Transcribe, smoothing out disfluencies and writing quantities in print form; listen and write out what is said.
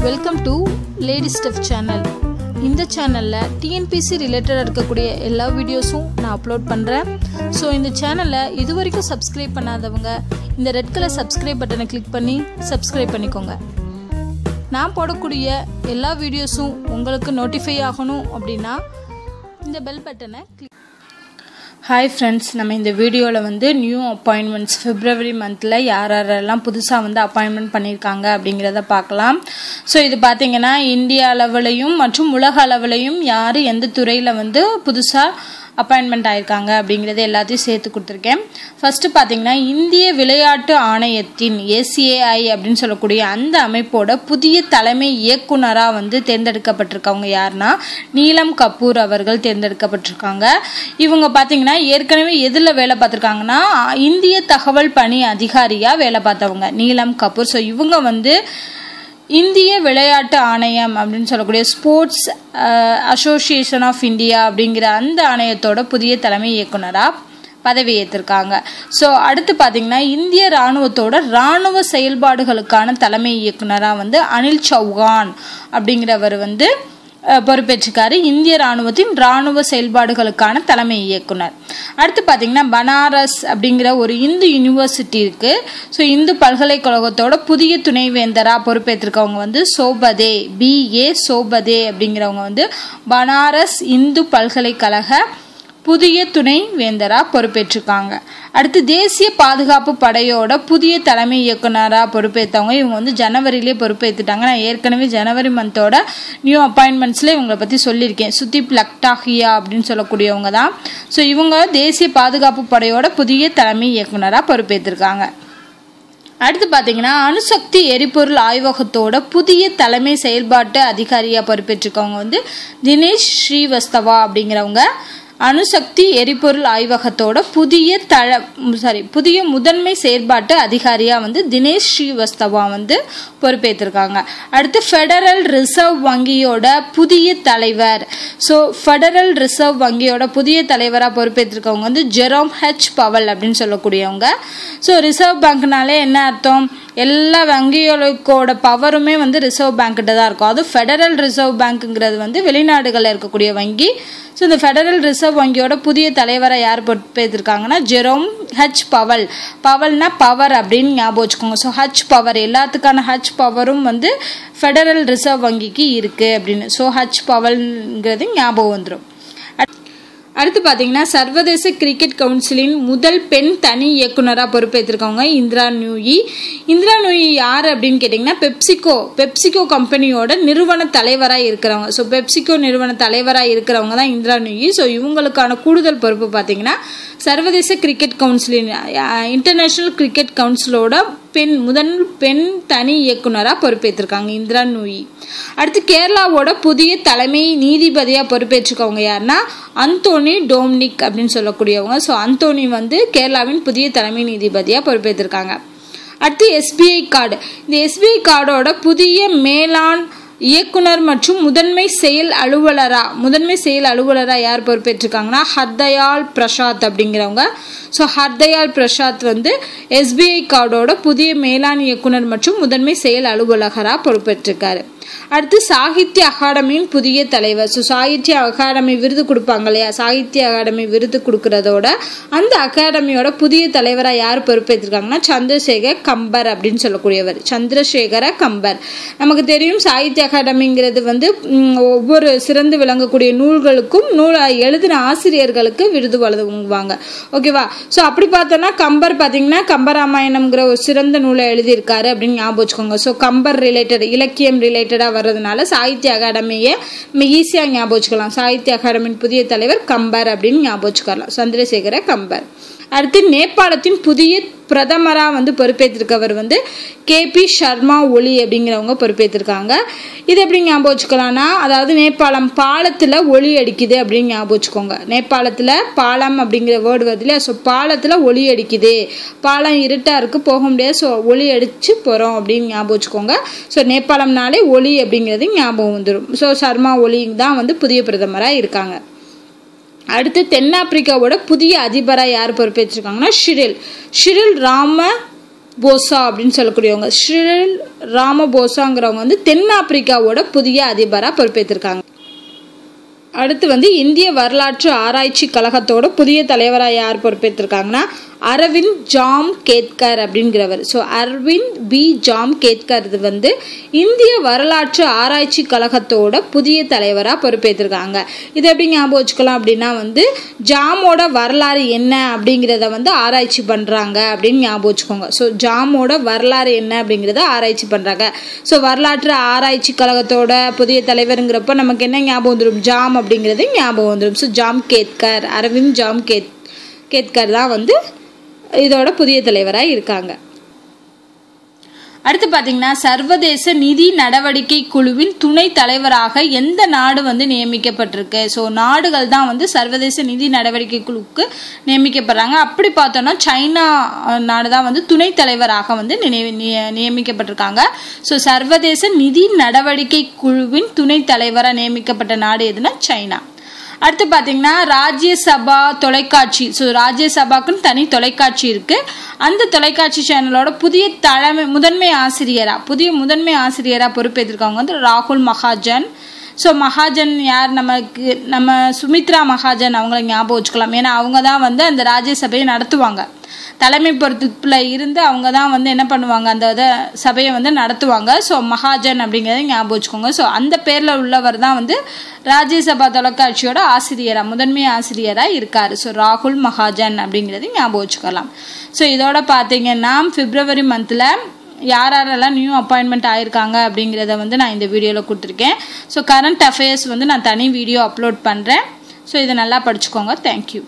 Welcome to lady stuff channel. இந்த சேனலில் TNPSC ரிலேட்டடாக இருக்கக்கூடிய எல்லா வீடியோஸும் நான் அப்லோட் பண்ணுறேன். ஸோ இந்த சேனலை இது வரைக்கும் சப்ஸ்கிரைப் பண்ணாதவங்க இந்த ரெட் கலர் சப்ஸ்கிரைப் பட்டனை கிளிக் பண்ணி சப்ஸ்கிரைப் பண்ணிக்கோங்க. நான் போடக்கூடிய எல்லா வீடியோஸும் உங்களுக்கு நோட்டிஃபை ஆகணும் அப்படின்னா இந்த பெல் பட்டனை கிளிக். ஹாய் ஃப்ரெண்ட்ஸ், நம்ம இந்த வீடியோவில் நியூ அப்பாயின்மெண்ட்ஸ் February மந்தில் யாரெல்லாம் புதுசாக அப்பாயின்மெண்ட் பண்ணியிருக்காங்க அப்படிங்கிறத பார்க்கலாம். ஸோ இது பார்த்திங்கன்னா இந்தியா அளவுலையும் மற்றும் உலக அளவுலையும் யார் எந்த துறையில் புதுசாக அப்பாயின்மெண்ட் ஆயிருக்காங்க அப்படிங்கிறத எல்லாத்தையும் சேர்த்து கொடுத்துருக்கேன். ஃபர்ஸ்ட் பார்த்தீங்கன்னா இந்திய விளையாட்டு ஆணையத்தின் ACAI அப்படின்னு சொல்லக்கூடிய அந்த அமைப்போட புதிய தலைமை இயக்குனராக தேர்ந்தெடுக்கப்பட்டிருக்கவங்க யாருன்னா நீலம் கபூர் அவர்கள் தேர்ந்தெடுக்கப்பட்டிருக்காங்க. இவங்க பார்த்தீங்கன்னா ஏற்கனவே எதில் வேலை பார்த்துருக்காங்கன்னா இந்திய தகவல் பணி அதிகாரியாக வேலை பார்த்தவங்க நீலம் கபூர். ஸோ இவங்க இந்திய விளையாட்டு ஆணையம் அப்படின்னு சொல்லக்கூடிய ஸ்போர்ட்ஸ் அசோசியேஷன் ஆஃப் இந்தியா அப்படிங்கிற அந்த ஆணையத்தோட புதிய தலைமை இயக்குனராக பதவி ஏற்றிருக்காங்க. ஸோ அடுத்து பார்த்தீங்கன்னா இந்திய இராணுவத்தோட இராணுவ செயல்பாடுகளுக்கான தலைமை இயக்குனராக அனில் சௌஹான் அப்படிங்கிறவர் பொறுப்பேற்றிருக்காரு. இந்திய இராணுவத்தின் இராணுவ செயல்பாடுகளுக்கான தலைமை இயக்குனர். அடுத்து பார்த்தீங்கன்னா பனாரஸ் அப்படிங்கிற ஒரு இந்து யூனிவர்சிட்டி இருக்கு. ஸோ இந்து பல்கலைக்கழகத்தோட புதிய துணைவேந்தராக பொறுப்பேற்றிருக்கவங்க சோபதே BA சோபதே அப்படிங்கிறவங்க பனாரஸ் இந்து பல்கலைக்கழக புதிய துணை வேந்தராக பொறுப்பேற்றிருக்காங்க. அடுத்து தேசிய பாதுகாப்பு படையோட புதிய தலைமை இயக்குனராக பொறுப்பேற்றவங்க இவங்க ஜனவரியிலே பொறுப்பேற்றுட்டாங்க. நான் ஏற்கனவே ஜனவரி மந்தோட நியூ அப்பாயின்மெண்ட்ஸில் இவங்களை பற்றி சொல்லியிருக்கேன். சுதீப் லக்டாஹியா அப்படின்னு சொல்லக்கூடியவங்க தான். ஸோ இவங்க தேசிய பாதுகாப்பு படையோட புதிய தலைமை இயக்குனராக பொறுப்பேற்றிருக்காங்க. அடுத்து பார்த்தீங்கன்னா அணுசக்தி எரிபொருள் ஆய்வகத்தோட புதிய தலைமை செயல்பாட்டு அதிகாரியாக பொறுப்பேற்றிருக்கவங்க தினேஷ் ஸ்ரீவஸ்தவா அப்படிங்கிறவங்க அணுசக்தி எரிபொருள் ஆய்வகத்தோட புதிய முதன்மை செயற்பாட்டு அதிகாரியாக தினேஷ் ஸ்ரீவஸ்தவா பொறுப்பேற்றிருக்காங்க. அடுத்து ஃபெடரல் ரிசர்வ் வங்கியோட புதிய தலைவர். ஸோ ஃபெடரல் ரிசர்வ் வங்கியோட புதிய தலைவராக பொறுப்பேற்றிருக்கவங்க ஜெரோம் H பவல் அப்படின்னு சொல்லக்கூடியவங்க. ஸோ ரிசர்வ் பேங்க்னாலே என்ன அர்த்தம்? எல்லா வங்கிகளுக்கோட பவருமே ரிசர்வ் பேங்க்கிட்ட தான் இருக்கும். அது ஃபெடரல் ரிசர்வ் பேங்க்குங்கிறது வெளிநாடுகளில் இருக்கக்கூடிய வங்கி. ஸோ இந்த ஃபெடரல் ரிசர்வ் வங்கியோட புதிய தலைவரை யார் பொறுப்பேற்றிருக்காங்கன்னா ஜெரோம் H பவல். பவல்னா பவர் அப்படின்னு ஞாபகம் வச்சுக்கோங்க. ஸோ H பவர் எல்லாத்துக்கான H பவரும் ஃபெடரல் ரிசர்வ் வங்கிக்கு இருக்கு அப்படின்னு. ஸோ H பவல்ங்கிறது ஞாபகம் வந்துடும். அடுத்து பார்த்தீங்கன்னா சர்வதேச கிரிக்கெட் கவுன்சிலின் முதல் பெண் தனி இயக்குனராக பொறுப்பேற்றிருக்கவங்க இந்திரா நூயி. இந்திரா நூயி யார் அப்படின்னு கேட்டிங்கன்னா பெப்சிகோ கம்பெனியோட நிறுவன தலைவராக இருக்கிறவங்க. ஸோ பெப்சிகோ நிறுவன தலைவராக இருக்கிறவங்க தான் இந்திரா நூயி. ஸோ இவங்களுக்கான கூடுதல் பொறுப்பு பார்த்தீங்கன்னா சர்வதேச கிரிக்கெட் கவுன்சிலின் இன்டர்நேஷ்னல் கிரிக்கெட் கவுன்சிலோட முதல் பெண் தனி இயக்குனராக பொறுப்பேற்றிருக்காங்க இந்திரா நூயி. அடுத்து கேரளாவோட புதிய தலைமை நீதிபதியாக பொறுப்பேற்றிருக்கவங்க யாருன்னா அந்தோனி டோம்னிக் அப்படின்னு சொல்லக்கூடியவங்க. ஸோ அந்தோனி கேரளாவின் புதிய தலைமை நீதிபதியாக பொறுப்பேற்றிருக்காங்க. அடுத்து SBI கார்டு. இந்த SBI கார்டோட புதிய மேலாண் இயக்குனர் மற்றும் முதன்மை செயல் அலுவலராக யார் பொறுப்பேற்றிருக்காங்கன்னா ஹர்தயால் பிரசாத் அப்படிங்கிறவங்க. ஸோ ஹர்தயால் பிரசாத் SBI கார்டோட புதிய மேலாண் இயக்குனர் மற்றும் முதன்மை செயல் அலுவலகராக பொறுப்பேற்றிருக்காரு. அடுத்து சாகித்ய அகாடமியின் புதிய தலைவர். ஸோ சாகித்ய அகாடமி விருது கொடுப்பாங்க இல்லையா, சாகித்ய அகாடமி விருது கொடுக்கறதோட அந்த அகாடமியோட புதிய தலைவராக யார் பொறுப்பேற்றிருக்காங்கன்னா சந்திரசேகர் கம்பர் அப்படின்னு சொல்லக்கூடியவர். சந்திரசேகர கம்பர். நமக்கு தெரியும் சாகித்ய அகாடமிங்கிறது ஒவ்வொரு சிறந்து விளங்கக்கூடிய நூல்களுக்கும் எழுதின ஆசிரியர்களுக்கு விருது வழங்குவாங்க. ஓகேவா? ஸோ அப்படி பார்த்தோன்னா கம்பர் பார்த்தீங்கன்னா கம்பராமாயணம்ங்கிற ஒரு சிறந்த நூலை எழுதியிருக்காரு அப்படின்னு ஞாபகம் வச்சுக்கோங்க. ஸோ கம்பர் ரிலேட்டட் இலக்கியம் ரிலேட்டடாக வர்றதுனால சாகித்ய அகாடமியை நம்ம ஈஸியாக ஞாபகம் வச்சுக்கலாம். சாகித்ய அகாடமியின் புதிய தலைவர் கம்பர் அப்படின்னு ஞாபகம் வச்சுக்கலாம், சந்திரசேகர கம்பர். அடுத்து நேபாளத்தின் புதிய பிரதமராக பொறுப்பேற்றிருக்கவர் KP சர்மா ஒலி அப்படிங்கிறவங்க பொறுப்பேற்றிருக்காங்க. இது எப்படி ஞாபகம் வச்சுக்கலாம்னா அதாவது நேபாளம் பாலத்தில் ஒளி அடிக்குது அப்படின்னு ஞாபகம் வச்சுக்கோங்க. நேபாளத்தில் பாலம் அப்படிங்கிற வேர்டு வருது இல்லையா. ஸோ பாலத்தில் ஒளி அடிக்குது, பாலம் இருட்டாக இருக்குது போக முடியாது, ஸோ ஒளி அடித்து போகிறோம் அப்படின்னு ஞாபகம் வச்சுக்கோங்க. ஸோ நேபாளம்னாலே ஒளி அப்படிங்கிறது ஞாபகம் வந்துடும். ஸோ சர்மா ஒலி தான் புதிய பிரதமராக இருக்காங்க. அடுத்து தென்னாப்பிரிக்காவோட புதிய அதிபராக யார் பொறுப்பேற்றிருக்காங்கன்னா ஷிரில் ராம போசா அப்படின்னு சொல்லக்கூடியவங்க, சிரில் ராமபோசாங்கிறவங்க வந்து தென்னாப்பிரிக்காவோட புதிய அதிபராக பொறுப்பேற்றிருக்காங்க. அடுத்து வந்து இந்திய வரலாற்று ஆராய்ச்சி கழகத்தோட புதிய தலைவராக யார் பொறுப்பேற்றிருக்காங்கன்னா அரவிந்த் ஜாம் கேத்கர் அப்படிங்கிறவர். So Aravind B jam Ketkar இது வந்து இந்திய வரலாற்று ஆராய்ச்சி கழகத்தோட புதிய தலைவராக பொறுப்பேற்றிருக்காங்க. இது எப்படி ஞாபகம் வச்சுக்கலாம் அப்படின்னா வந்து ஜாமோட வரலாறு என்ன அப்படிங்கிறத வந்து ஆராய்ச்சி பண்ணுறாங்க அப்படின்னு ஞாபகம் வச்சுக்கோங்க. ஸோ ஜாமோட வரலாறு என்ன அப்படிங்கிறத ஆராய்ச்சி பண்ணுறாங்க. ஸோ வரலாற்று ஆராய்ச்சி கழகத்தோட புதிய தலைவருங்கிறப்ப நமக்கு என்ன ஞாபகம் வந்துடும், ஜாம் அப்படிங்கிறது ஞாபகம் வந்துடும். So jam Ketkar, Aravind jam Ketkar தான் வந்து இதோட புதிய தலைவராக இருக்காங்க. அடுத்து பார்த்தீங்கன்னா சர்வதேச நிதி நடவடிக்கை குழுவின் துணை தலைவராக எந்த நாடு வந்து நியமிக்கப்பட்டிருக்கு. ஸோ நாடுகள் தான் வந்து சர்வதேச நிதி நடவடிக்கை குழுவுக்கு நியமிக்கப்படுறாங்க. அப்படி பார்த்தோம்னா சைனா நாடு தான் வந்து துணை தலைவராக வந்து நியமிக்கப்பட்டிருக்காங்க. ஸோ சர்வதேச நிதி நடவடிக்கை குழுவின் துணை தலைவராக நியமிக்கப்பட்ட நாடு எதுனா சைனா. அடுத்து பார்த்தீங்கன்னா ராஜ்யசபா தொலைக்காட்சி. ஸோ ராஜ்யசபாக்குன்னு தனி தொலைக்காட்சி இருக்குது. அந்த தொலைக்காட்சி சேனலோட முதன்மை ஆசிரியராக பொறுப்பேற்றிருக்கவங்க வந்து ராகுல் மகாஜன். ஸோ மகாஜன் யார், நம்ம சுமித்ரா மகாஜன் அவங்கள ஞாபகம் வச்சுக்கலாம். ஏன்னா அவங்க தான் வந்து அந்த ராஜ்யசபையை நடத்துவாங்க. தலைமை பொறுப்பில் இருந்து அவங்க தான் வந்து என்ன பண்ணுவாங்க, அந்த சபையை வந்து நடத்துவாங்க. ஸோ மகாஜன் அப்படிங்கிறத ஞாபகம் வச்சுக்கோங்க. ஸோ அந்த பேரில் உள்ளவர் தான் வந்து ராஜ்யசபா தொலைக்காட்சியோட முதன்மை ஆசிரியராக இருக்கார். ஸோ ராகுல் மகாஜன் அப்படிங்கிறது ஞாபகம் வச்சுக்கலாம். ஸோ இதோட பார்த்தீங்கன்னா பிப்ரவரி மந்தில் யாரெல்லாம் நியூ அப்பாயின்மெண்ட் ஆயிருக்காங்க அப்படிங்கிறத வந்து நான் இந்த வீடியோவில் கொடுத்துருக்கேன். ஸோ கரண்ட் அஃபேர்ஸ் வந்து நான் தனி வீடியோ அப்லோட் பண்ணுறேன். ஸோ இதை நல்லா படிச்சுக்கோங்க. தேங்க்யூ.